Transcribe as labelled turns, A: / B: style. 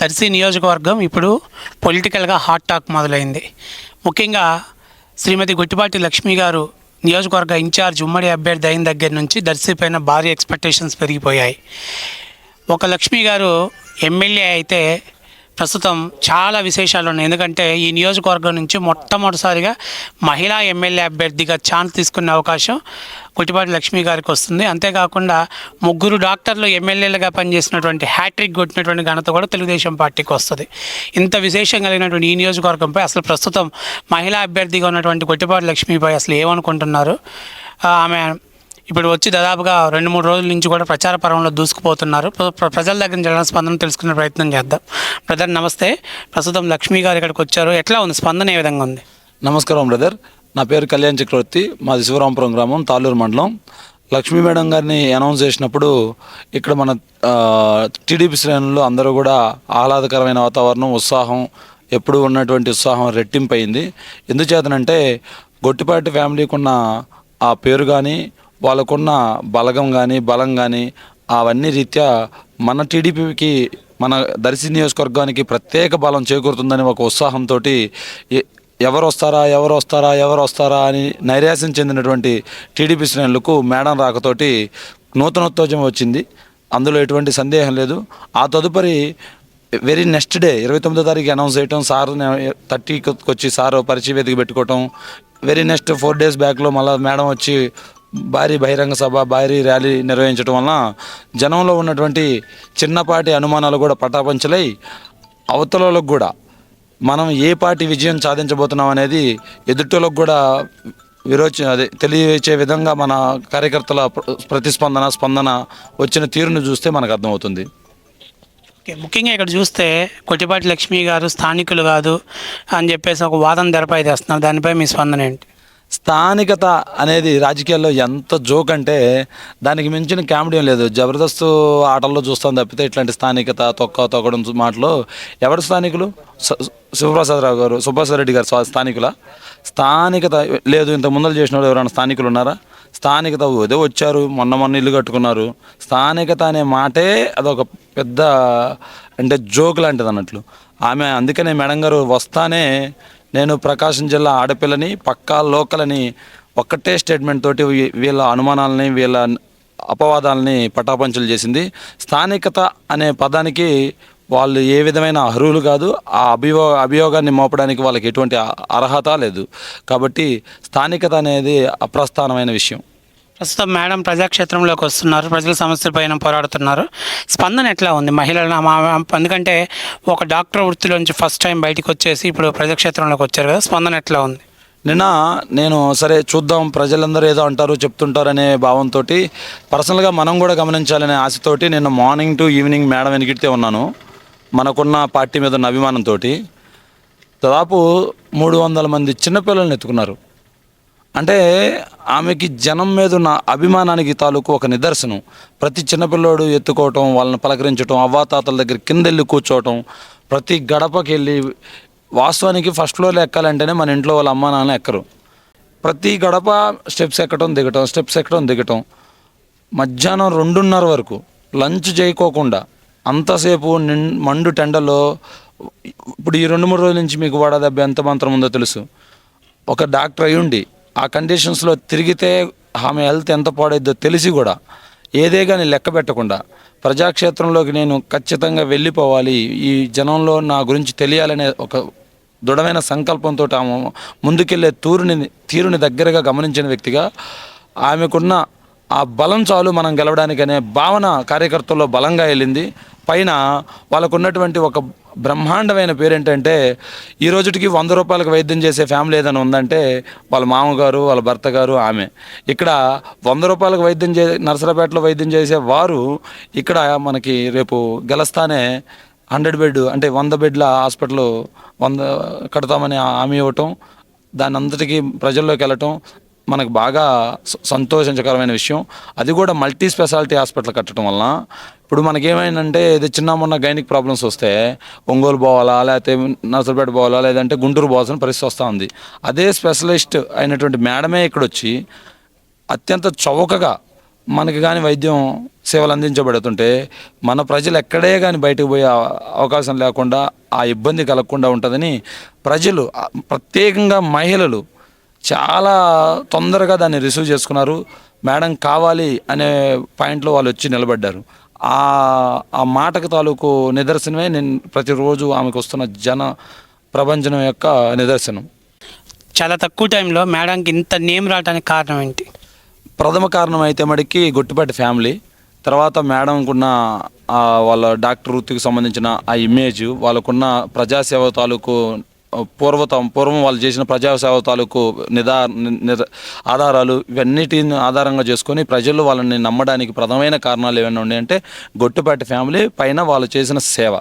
A: దర్శి నియోజకవర్గం ఇప్పుడు పొలిటికల్గా హాట్ టాక్ మొదలైంది. ముఖ్యంగా శ్రీమతి గుట్టిపాటి లక్ష్మి గారు నియోజకవర్గ ఇన్ఛార్జ్ ఉమ్మడి అభ్యర్థి అయిన దగ్గర నుంచి దర్శి పైన భారీ ఎక్స్పెక్టేషన్స్ పెరిగిపోయాయి. ఒక లక్ష్మి గారు ఎమ్మెల్యే అయితే ప్రస్తుతం చాలా విశేషాలు ఉన్నాయి. ఎందుకంటే ఈ నియోజకవర్గం నుంచి మొట్టమొదటిసారిగా మహిళా ఎమ్మెల్యే అభ్యర్థిగా ఛాన్స్ తీసుకునే అవకాశం గుట్టిపాటి లక్ష్మి గారికి వస్తుంది. అంతేకాకుండా ముగ్గురు డాక్టర్లు ఎమ్మెల్యేలుగా పనిచేసినటువంటి హ్యాట్రిక్ కొట్టినటువంటి ఘనత కూడా తెలుగుదేశం పార్టీకి వస్తుంది. ఇంత విశేషం కలిగినటువంటి ఈ నియోజకవర్గంపై అసలు ప్రస్తుతం మహిళా అభ్యర్థిగా ఉన్నటువంటి గుట్టిపాటి లక్ష్మిపై అసలు ఏమనుకుంటున్నారు? ఆమె ఇప్పుడు వచ్చి దాదాపుగా 2-3 రోజుల నుంచి కూడా ప్రచార పర్వంలో దూసుకుపోతున్నారు. ప్రజల దగ్గర నుంచి స్పందన తెలుసుకునే ప్రయత్నం చేద్దాం. బ్రదర్ నమస్తే. ప్రస్తుతం లక్ష్మి గారు ఇక్కడికి వచ్చారు, ఎట్లా ఉంది స్పందన, ఏ విధంగా ఉంది?
B: నమస్కారం బ్రదర్, నా పేరు కళ్యాణ్ చక్రవర్తి, మాది శివరాంపురం గ్రామం, తాళ్ళూరు మండలం. లక్ష్మీ మేడం గారిని అనౌన్స్ చేసినప్పుడు ఇక్కడ మన టీడీపీ శ్రేణుల్లో అందరూ కూడా ఆహ్లాదకరమైన వాతావరణం, ఉత్సాహం, ఎప్పుడు ఉన్నటువంటి ఉత్సాహం రెట్టింపు అయింది. ఎందుచేతనంటే గొట్టిపాటి ఫ్యామిలీకి ఉన్న ఆ పేరు కానీ, వాళ్ళకున్న బలగం కానీ, బలం కానీ, అవన్నీ రీత్యా మన టీడీపీకి, మన దర్శి నియోజకవర్గానికి ప్రత్యేక బలం చేకూరుతుందని ఒక ఉత్సాహంతో ఎవరు వస్తారా అని నైరాశ్యం చెందినటువంటి టీడీపీ శ్రేణులకు మేడం రాకతోటి నూతనోత్తేజం వచ్చింది. అందులో ఎటువంటి సందేహం లేదు. ఆ తదుపరి వెరీ నెక్స్ట్ డే 29వ తారీఖు అనౌన్స్ చేయటం, సార్ 30కి వచ్చి సార్ పరిచయ వేదిక పెట్టుకోవటం, వెరీ నెక్స్ట్ 4 days బ్యాక్లో మళ్ళీ మేడం వచ్చి భారీ బహిరంగ సభ, భారీ ర్యాలీ నిర్వహించడం వలన జనంలో ఉన్నటువంటి చిన్నపాటి అనుమానాలు కూడా పటాపంచలై అవతలకు కూడా మనం ఏ పార్టీ విజయం సాధించబోతున్నాం అనేది ఎదుటోళ్ళకు కూడా తెలియచే విధంగా మన కార్యకర్తల స్పందన వచ్చిన తీరును చూస్తే మనకు అర్థమవుతుంది.
A: ముఖ్యంగా ఇక్కడ చూస్తే కొట్టిపాటి లక్ష్మి గారు స్థానికులు కాదు అని చెప్పేసి ఒక వాదన తెరపైతేస్తున్నారు. దానిపై మీ స్పందన ఏంటి?
B: స్థానికత అనేది రాజకీయాల్లో ఎంత జోక్ అంటే దానికి మించిన కామెడీ లేదు. జబర్దస్త్ ఆటల్లో చూస్తాం తప్పితే ఇట్లాంటి స్థానికత తొక్కడం మాటలు ఎవరు స్థానికులు? సుభాష్ రెడ్డి గారు స్థానికత లేదు. ఇంత ముందలు చేసిన వాళ్ళు ఎవరైనా స్థానికులు ఉన్నారా? స్థానికత ఏదో వచ్చారు, మొన్న ఇల్లు కట్టుకున్నారు. స్థానికత అనే మాటే అదొక పెద్ద అంటే జోక్ లాంటిది అన్నట్లు. ఆమె అందుకనే మేడం గారు వస్తానే నేను ప్రకాశం జిల్లా ఆడపిల్లని, పక్కా లోకల్ అని ఒక్కటే స్టేట్మెంట్ తోటి వీళ్ళ అనుమానాలని, వీళ్ళ అపవాదాలని పటాపంచలు చేసింది. స్థానికత అనే పదానికి వాళ్ళు ఏ విధమైన అర్హులు కాదు. ఆ అభియోగాన్ని మోపడానికి వాళ్ళకి ఎటువంటి అర్హత లేదు. కాబట్టి స్థానికత అనేది అప్రస్థానమైన విషయం.
A: ప్రస్తుతం మేడం ప్రజాక్షేత్రంలోకి వస్తున్నారు, ప్రజల సమస్యలపైన పోరాడుతున్నారు. స్పందన ఎట్లా ఉంది మహిళలు? ఎందుకంటే ఒక డాక్టర్ వృత్తిలోంచి ఫస్ట్ టైం బయటకు వచ్చేసి ఇప్పుడు ప్రజాక్షేత్రంలోకి వచ్చారు కదా, స్పందన ఎట్లా ఉంది?
B: నేను సరే చూద్దాం, ప్రజలందరూ ఏదో అంటారు చెప్తుంటారనే భావంతో, పర్సనల్గా మనం కూడా గమనించాలనే ఆశతోటి నిన్న మార్నింగ్ టు ఈవినింగ్ మేడం వెనకిడితే ఉన్నాను. మనకున్న పార్టీ మీద ఉన్న అభిమానంతో దాదాపు 300 మంది చిన్నపిల్లల్ని ఎత్తుకున్నారు. అంటే ఆమెకి జనం మీద ఉన్న అభిమానానికి తాలూకు ఒక నిదర్శనం. ప్రతి చిన్నపిల్లోడు ఎత్తుకోవటం, వాళ్ళని పలకరించడం, అవ్వాతాతల దగ్గర కిందెళ్ళి కూర్చోవటం, ప్రతి గడపకి వెళ్ళి, వాస్తవానికి ఫస్ట్ ఫ్లోర్లో ఎక్కాలంటేనే మన ఇంట్లో వాళ్ళ అమ్మా నాన్న ఎక్కరు. ప్రతి గడప స్టెప్స్ ఎక్కడం దిగటం. మధ్యాహ్నం 2:30 వరకు లంచ్ చేయకోకుండా అంతసేపు మండు టెండలో. ఇప్పుడు ఈ 2-3 రోజుల నుంచి మీకు వడదెబ్బ ఎంత మంత్రం ఉందో తెలుసు. ఒక డాక్టర్ అయ్యుండి ఆ కండిషన్స్లో తిరిగితే ఆమె హెల్త్ ఎంత పాడైద్దో తెలిసి కూడా ఏదే కానీ లెక్క పెట్టకుండా ప్రజాక్షేత్రంలోకి నేను ఖచ్చితంగా వెళ్ళిపోవాలి, ఈ జనంలో నా గురించి తెలియాలనే ఒక దృఢమైన సంకల్పంతో ఆమె ముందుకెళ్ళే తీరుని దగ్గరగా గమనించిన వ్యక్తిగా ఆమెకున్న ఆ బలం చాలు మనం గెలవడానికనే భావన కార్యకర్తల్లో బలంగా వెళ్ళింది. పైన వాళ్ళకు ఉన్నటువంటి ఒక బ్రహ్మాండమైన పేరు ఏంటంటే, ఈ రోజుకి 100 రూపాయలకు వైద్యం చేసే ఫ్యామిలీ ఏదైనా ఉందంటే వాళ్ళ మామగారు, వాళ్ళ భర్త గారు, ఆమె. ఇక్కడ 100 రూపాయలకు నర్సరాపేటలో వైద్యం చేసే వారు ఇక్కడ మనకి రేపు గెలుస్తానే 100 బెడ్ అంటే 100 బెడ్ల హాస్పిటల్ 100 కడతామని హామీ ఇవ్వటం, దాని అంతటికీ ప్రజల్లోకి వెళ్ళటం మనకు బాగా సంతోషించకరమైన విషయం. అది కూడా మల్టీ స్పెషాలిటీ హాస్పిటల్ కట్టడం వలన ఇప్పుడు మనకేమైందంటే ఇది చిన్న గైనిక్ ప్రాబ్లమ్స్ వస్తే ఒంగోలు పోవాలా, లేకపోతే నర్సరాపేట పోవాలా, లేదంటే గుంటూరు పోవాల్సిన పరిస్థితి వస్తూ ఉంది. అదే స్పెషలిస్ట్ అయినటువంటి మేడమే ఇక్కడ వచ్చి అత్యంత చౌకగా మనకి కానీ వైద్యం సేవలు అందించబడుతుంటే మన ప్రజలు ఎక్కడే కానీ బయటకు పోయే అవకాశం లేకుండా ఆ ఇబ్బంది కలగకుండా ఉంటుందని ప్రజలు ప్రత్యేకంగా మహిళలు చాలా తొందరగా దాన్ని రిసీవ్ చేసుకున్నారు. మేడం కావాలి అనే పాయింట్లో వాళ్ళు వచ్చి నిలబడ్డారు. ఆ మాటకు తాలూకు నిదర్శనమే నేను ప్రతిరోజు ఆమెకు వస్తున్న జన ప్రభంజనం యొక్క నిదర్శనం.
A: చాలా తక్కువ టైంలో మేడంకి ఇంత నేమ్ రావడానికి కారణం ఏంటి?
B: ప్రథమ కారణం అయితే మడికి గుట్టిపాటి ఫ్యామిలీ, తర్వాత మేడంకున్న వాళ్ళ డాక్టర్ వృత్తికి సంబంధించిన ఆ ఇమేజ్, వాళ్ళకున్న ప్రజాసేవ తాలూకు పూర్వం వాళ్ళు చేసిన ప్రజాసేవ తాలూకు ఆధారాలు, ఇవన్నిటిని ఆధారంగా చేసుకొని ప్రజలు వాళ్ళని నమ్మడానికి ప్రధానమైన కారణాలు ఏమైనా ఉన్నాయంటే గుట్టిపాటి ఫ్యామిలీ పైన వాళ్ళు చేసిన సేవ.